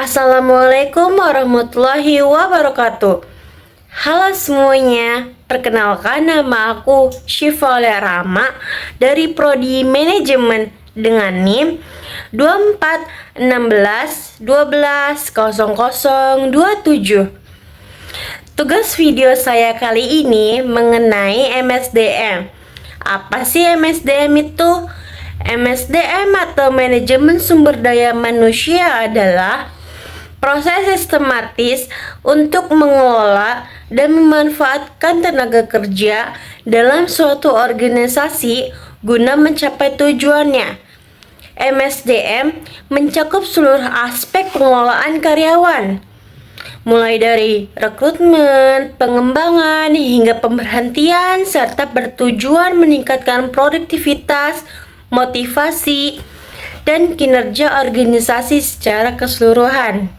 Assalamualaikum warahmatullahi wabarakatuh. Halo semuanya, perkenalkan nama aku Syifa Rama dari Prodi Manajemen dengan NIM 2416120027. Tugas video saya kali ini mengenai MSDM. Apa sih MSDM itu? MSDM atau Manajemen Sumber Daya Manusia adalah proses sistematis untuk mengelola dan memanfaatkan tenaga kerja dalam suatu organisasi guna mencapai tujuannya. MSDM mencakup seluruh aspek pengelolaan karyawan, mulai dari rekrutmen, pengembangan, hingga pemberhentian, serta bertujuan meningkatkan produktivitas, motivasi, dan kinerja organisasi secara keseluruhan.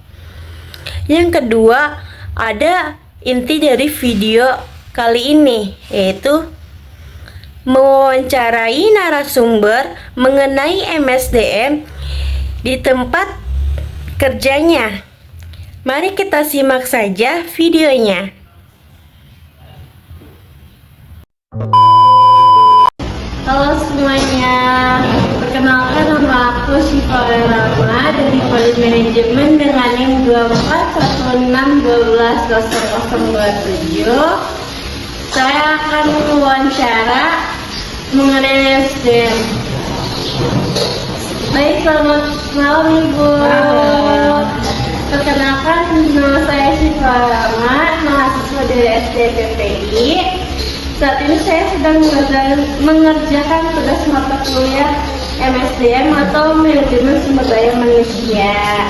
Yang kedua, ada inti dari video kali ini, yaitu mewawancarai narasumber mengenai MSDM di tempat kerjanya. Mari kita simak saja videonya. Halo semuanya, perkenalkan nama aku Syifa Rama dari Prodi Manajemen dengan NIM 2416120027. Saya akan mewawancara mengenai MSDM. Baik, selamat malam Ibu. Perkenalkan, nama saya Syifa Rama, mahasiswa dari SDPPI. Saat ini saya sedang mengerjakan tugas mata kuliah MSDM atau Manajemen Sumber Daya Manusia.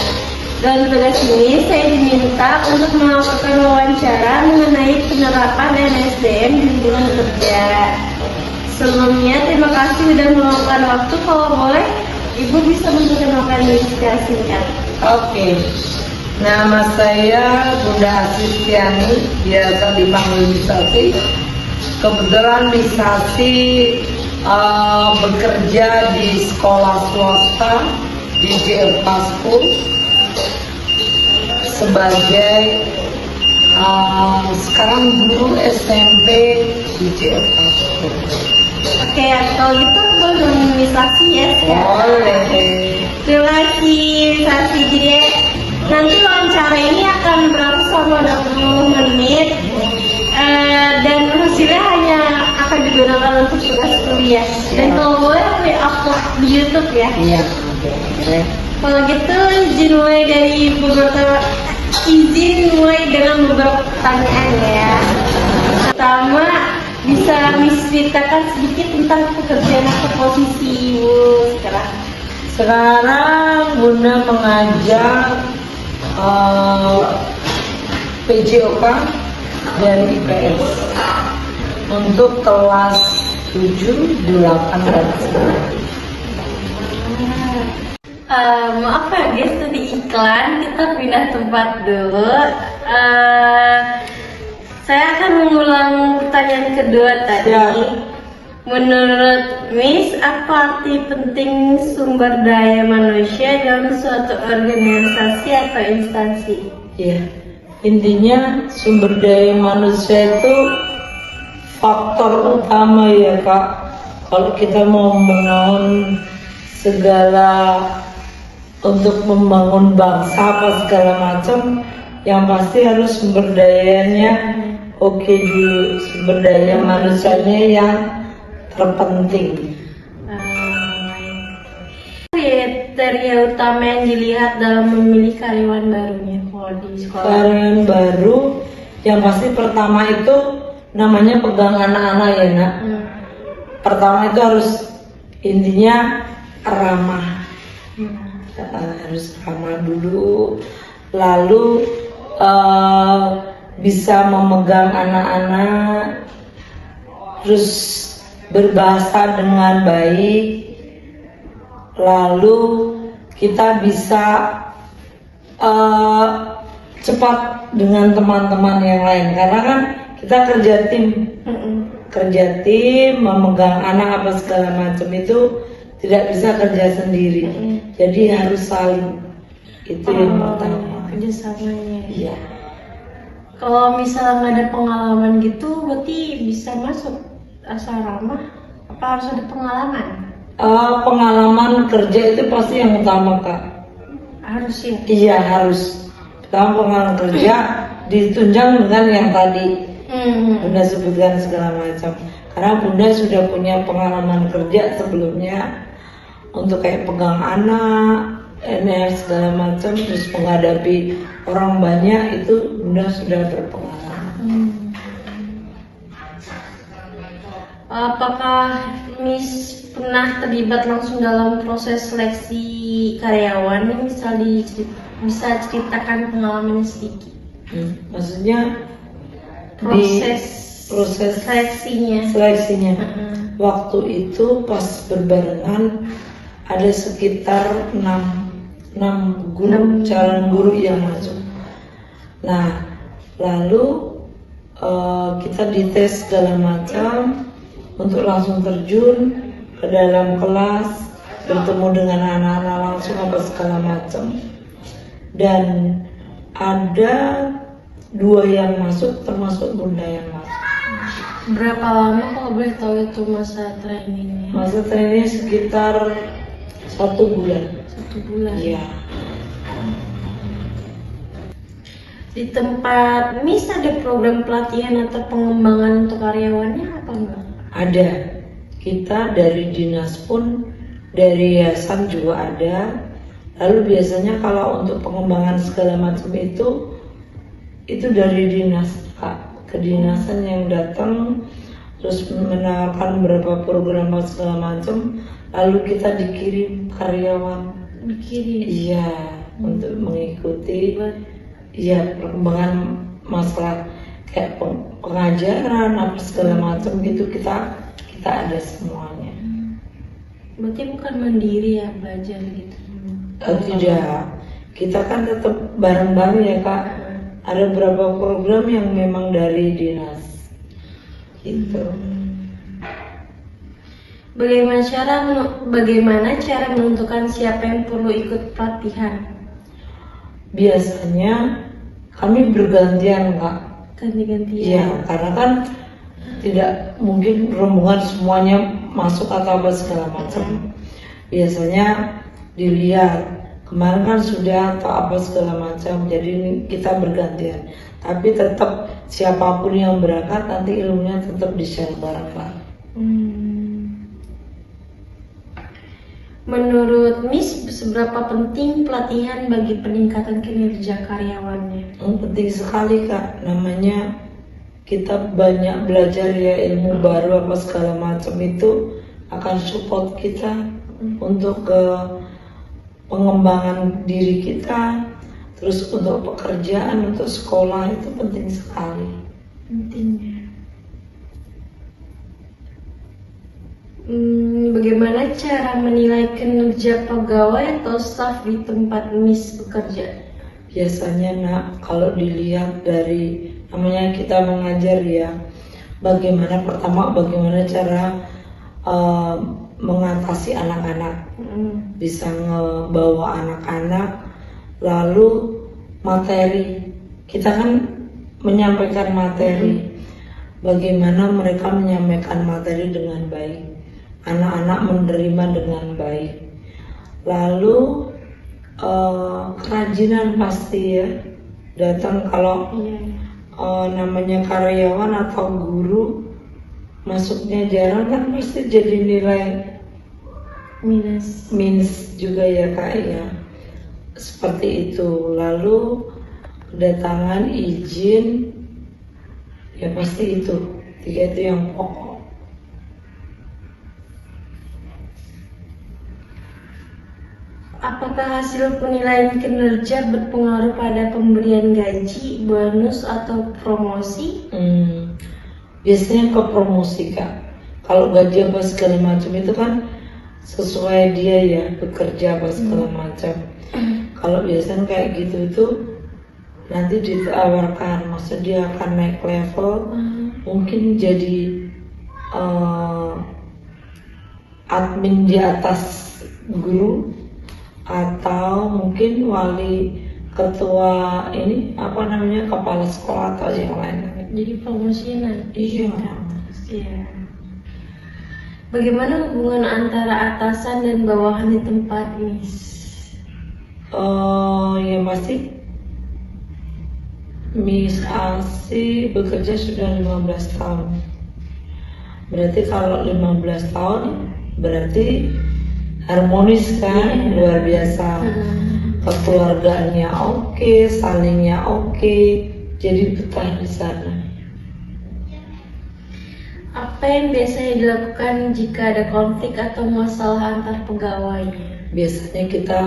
Dalam tugas ini saya diminta untuk melakukan wawancara mengenai penerapan MSDM di lingkungan kerja. Sebelumnya terima kasih sudah meluangkan waktu. Kalau boleh, Ibu bisa memperkenalkan diri secara singkat. Oke, nama saya Bunda Asistiani, biasa dipanggil Misasi. Kebetulan Misasi bekerja di sekolah swasta di JF School sebagai sekarang guru SMP di JF School. Oke, kalau gitu boleh memisasi ya? Boleh. Terima kasih Misasi. Jadi nanti wawancara ini akan berlangsung selama 20 menit. Dan hasilnya hanya akan digunakan untuk tugas kuliah. Dan kalau boleh upload di YouTube ya. Iya. Kalau gitu izin mulai dengan beberapa pertanyaan ya. Pertama, bisa ceritakan sedikit tentang pekerjaan atau posisi Ibu sekarang? Sekarang Bunda mengajar PJOK dari IPS untuk kelas 7, 8, dan 9. Maaf ya guys, tadi iklan, kita pindah tempat dulu. Saya akan mengulang pertanyaan kedua tadi. Ya. Menurut Miss, apa arti penting sumber daya manusia dalam suatu organisasi atau instansi? Ya, intinya sumber daya manusia itu faktor utama ya Kak. Kalau kita mau membangun segala, untuk membangun bangsa apa segala macam, yang pasti harus sumber dayanya oke dulu, sumber daya manusianya yang terpenting. Kriteria utama yang dilihat dalam memilih karyawan barunya kalau di sekolah? Karyawan baru yang pasti pertama itu namanya pegang anak-anak ya Nak. Pertama itu harus intinya ramah. Harus ramah dulu, lalu bisa memegang anak-anak, terus berbahasa dengan baik, lalu kita bisa cepat dengan teman-teman yang lain, karena kan kita kerja tim, memegang anak apa segala macam itu tidak bisa kerja sendiri. Jadi harus saling, Itu yang pertama. Kerjasamanya. Iya. Kalau misalnya nggak ada pengalaman gitu, berarti bisa masuk asrama? Apa harus ada pengalaman? Pengalaman kerja itu pasti yang utama, Kak. Harus ya. Iya, harus. Pertama pengalaman kerja ditunjang dengan yang tadi Bunda sebutkan segala macam. Karena Bunda sudah punya pengalaman kerja sebelumnya untuk kayak pegang anak, segala macam, terus menghadapi orang banyak itu Bunda sudah berpengalaman. Apakah Miss pernah terlibat langsung dalam proses seleksi karyawan? Bisa ceritakan pengalamannya sedikit. Maksudnya Proses seleksinya. Waktu itu pas berbarengan ada sekitar 6 guru, calon guru yang masuk. Nah, lalu kita dites segala macam untuk langsung terjun ke dalam kelas, bertemu dengan anak-anak langsung apa segala macam. Dan ada 2 yang masuk, termasuk Bunda yang masuk. Berapa lama kalau boleh tahu itu masa trainingnya? Masa trainingnya sekitar 1 bulan. 1 bulan. Iya. Di tempat Miss ada program pelatihan atau pengembangan untuk karyawannya apa enggak? Ada. Kita dari dinas pun, dari yayasan juga ada. Lalu biasanya kalau untuk pengembangan segala macam itu dari dinas, Kak. Kedinasan yang datang terus menawarkan beberapa program segala macam, lalu kita dikirim karyawan. Dikirim. Iya, untuk mengikuti perkembangan masalah kayak pengajaran apa segala macam gitu, kita ada semuanya. Berarti bukan mandiri ya belajar gitu? Tidak, kita kan tetap bareng-bareng ya, Kak. Ada beberapa program yang memang dari dinas gitu. Bagaimana cara menentukan siapa yang perlu ikut pelatihan? Biasanya kami bergantian, Kak. Ganti-gantian. Iya, karena kan tidak mungkin rombongan semuanya masuk atau apa segala macam. Biasanya dilihat kemarin kan sudah atau apa segala macam, jadi ini kita bergantian. Tapi tetap siapapun yang berangkat nanti ilmunya tetap di-share bareng, Pak. Menurut Miss, seberapa penting pelatihan bagi peningkatan kinerja karyawannya? Penting sekali, Kak. Namanya kita banyak belajar ya, ilmu baru apa segala macam itu akan support kita untuk ke pengembangan diri kita, terus untuk pekerjaan, untuk sekolah itu penting sekali. Pentingnya. Bagaimana cara menilai kinerja pegawai atau staf di tempat Miss bekerja? Biasanya, Nak, kalau dilihat dari namanya kita mengajar ya, bagaimana cara mengatasi anak-anak, bisa ngebawa anak-anak, lalu materi, kita kan menyampaikan materi, bagaimana mereka menyampaikan materi dengan baik, anak-anak menerima dengan baik, lalu kerajinan pasti ya, datang kalau namanya karyawan atau guru masuknya jarang kan pasti jadi nilai minus juga ya, Kak ya, seperti itu. Lalu kedatangan, izin, ya pasti itu 3 itu yang pokok. Apakah hasil penilaian kinerja berpengaruh pada pemberian gaji, bonus, atau promosi? Biasanya ke promosi, Kak. Kalau gaji apa segala macam itu kan sesuai dia ya, bekerja apa segala macam. Kalau biasanya kayak gitu itu nanti ditawarkan, maksudnya dia akan naik level, mungkin jadi admin di atas guru, atau mungkin wali ketua ini apa namanya kepala sekolah atau yang lain. Jadi promosinan. Iya. Iya. Bagaimana hubungan antara atasan dan bawahan di tempat, Miss? Ya pasti Miss Asi bekerja sudah 15 tahun. Berarti kalau 15 tahun berarti harmonis kan, luar biasa. Keluarganya oke, salingnya oke, jadi betah di sana. Apa yang biasanya dilakukan jika ada konflik atau masalah antar pegawai? Biasanya kita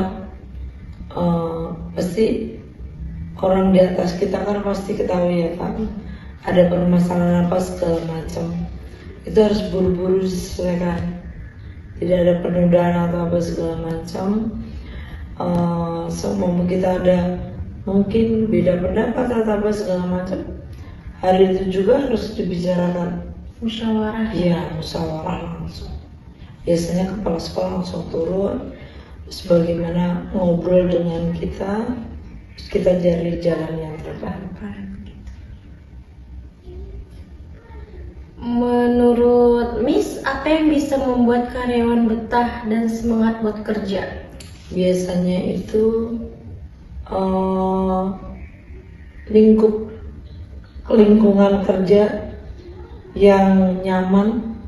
pasti orang di atas kita kan pasti ketahui ya Kak, ada permasalahan apa segala macam, itu harus buru-buru diselesaikan, tidak ada penundaan atau apa segala macam. Semua kita ada mungkin beda pendapat atau apa segala macam, hari itu juga harus dibicarakan. Musyawarah. Iya, musyawarah langsung. Biasanya kepala sekolah langsung turun, terus bagaimana ngobrol dengan kita, terus kita cari jalan yang terbaik. Menurut Miss, apa yang bisa membuat karyawan betah dan semangat buat kerja? Biasanya itu lingkungan kerja yang nyaman,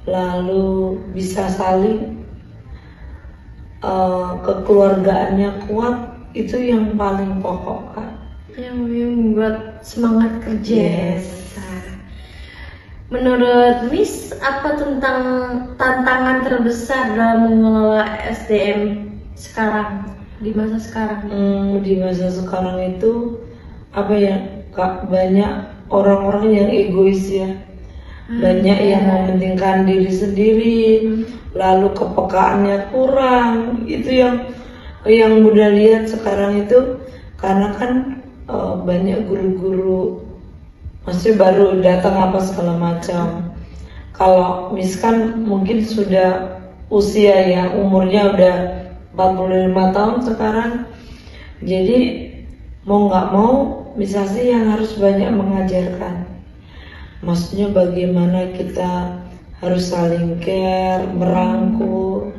lalu bisa saling, kekeluargaannya kuat, itu yang paling pokok Kak. Yang membuat semangat kerja. Yes. Menurut Miss, apa tentang tantangan terbesar dalam mengelola SDM sekarang, di masa sekarang? Di masa sekarang itu apa ya Kak, banyak orang-orang yang egois ya, banyak yang mementingkan diri sendiri, lalu kepekaannya kurang. Itu yang Bunda lihat sekarang itu, karena kan banyak guru-guru masih baru datang apa segala macam. Kalau Miss kan mungkin sudah usia ya, umurnya udah 45 tahun sekarang, jadi mau nggak mau bisa sih yang harus banyak mengajarkan. Maksudnya bagaimana kita harus saling care, merangkul,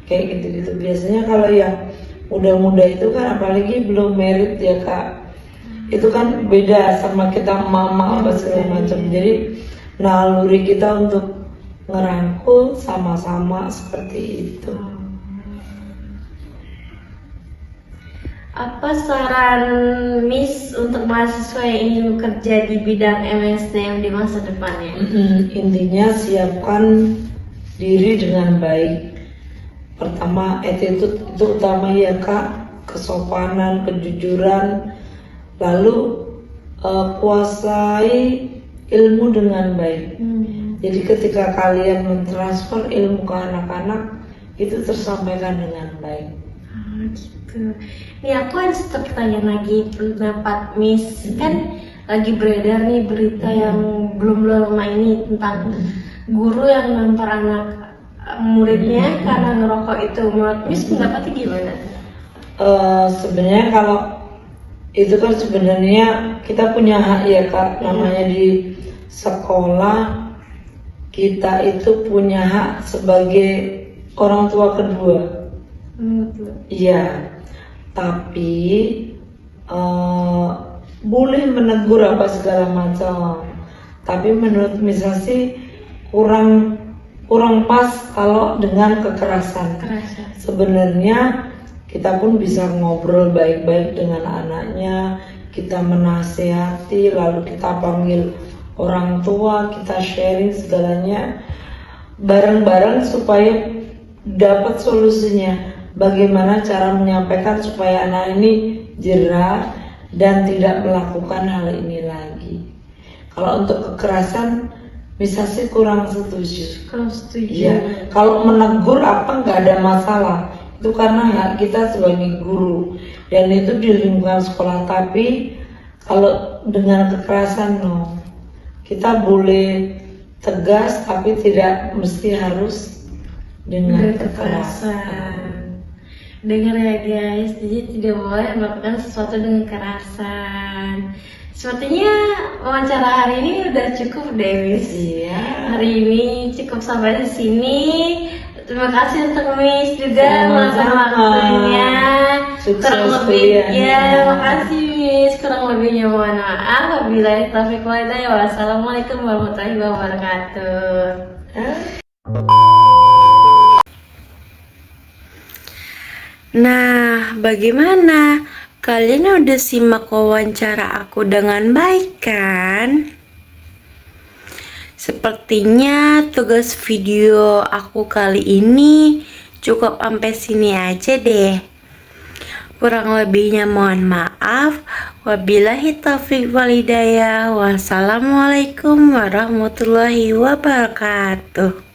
kayak gitu-gitu. Biasanya kalau yang muda-muda itu kan, apalagi belum merit ya Kak, itu kan beda sama kita mama apa segala macam. Jadi naluri kita untuk ngerangkul sama-sama seperti itu. Apa saran Miss untuk mahasiswa yang ingin bekerja di bidang MSDM di masa depannya? Intinya siapkan diri dengan baik. Pertama, attitude itu utama ya Kak, kesopanan, kejujuran, lalu kuasai ilmu dengan baik. Jadi ketika kalian mentransfer ilmu ke anak-anak, itu tersampaikan dengan baik. Gitu. Nih aku ada satu pertanyaan lagi, pendapat Miss. Kan lagi beredar nih berita yang belum lama ini tentang guru yang nampar anak muridnya karena ngerokok itu. Menurut Miss pendapatnya gimana? Sebenarnya kalau itu kan sebenarnya kita punya hak ya Kak, namanya di sekolah kita itu punya hak sebagai orang tua kedua. Iya, tapi boleh menegur apa segala macam. Tapi menurut misalnya sih kurang pas kalau dengan kekerasan. Sebenarnya kita pun bisa ngobrol baik-baik dengan anaknya, kita menasehati, lalu kita panggil orang tua, kita sharing segalanya bareng-bareng supaya dapat solusinya. Bagaimana cara menyampaikan supaya anak ini jerah dan tidak melakukan hal ini lagi. Kalau untuk kekerasan, bisa sih kurang setuju. Ya, kalau menegur apa nggak ada masalah. Itu karena hak kita sebagai guru dan itu di lingkungan sekolah. Tapi kalau dengan kekerasan, no. Kita boleh tegas tapi tidak mesti harus dengan kekerasan. Dengar ya guys, jadi tidak boleh melakukan sesuatu dengan kekerasan. Sepertinya wawancara hari ini udah cukup deh, Miss. Iya. Hari ini cukup sampai di sini. Terima kasih untuk Miss juga melakukan Sama-sama. waktunya. Sukses Kurang lebih kuliahnya. ya, makasih Miss. Kurang lebihnya mohon maaf. Wabillahi taufiq wal hidayah. Wassalamualaikum warahmatullahi wabarakatuh. Nah, bagaimana? Kalian udah simak wawancara aku dengan baik kan? Sepertinya tugas video aku kali ini cukup sampai sini aja deh. Kurang lebihnya mohon maaf. Wabillahi taufiq wal hidayah. Wassalamualaikum warahmatullahi wabarakatuh.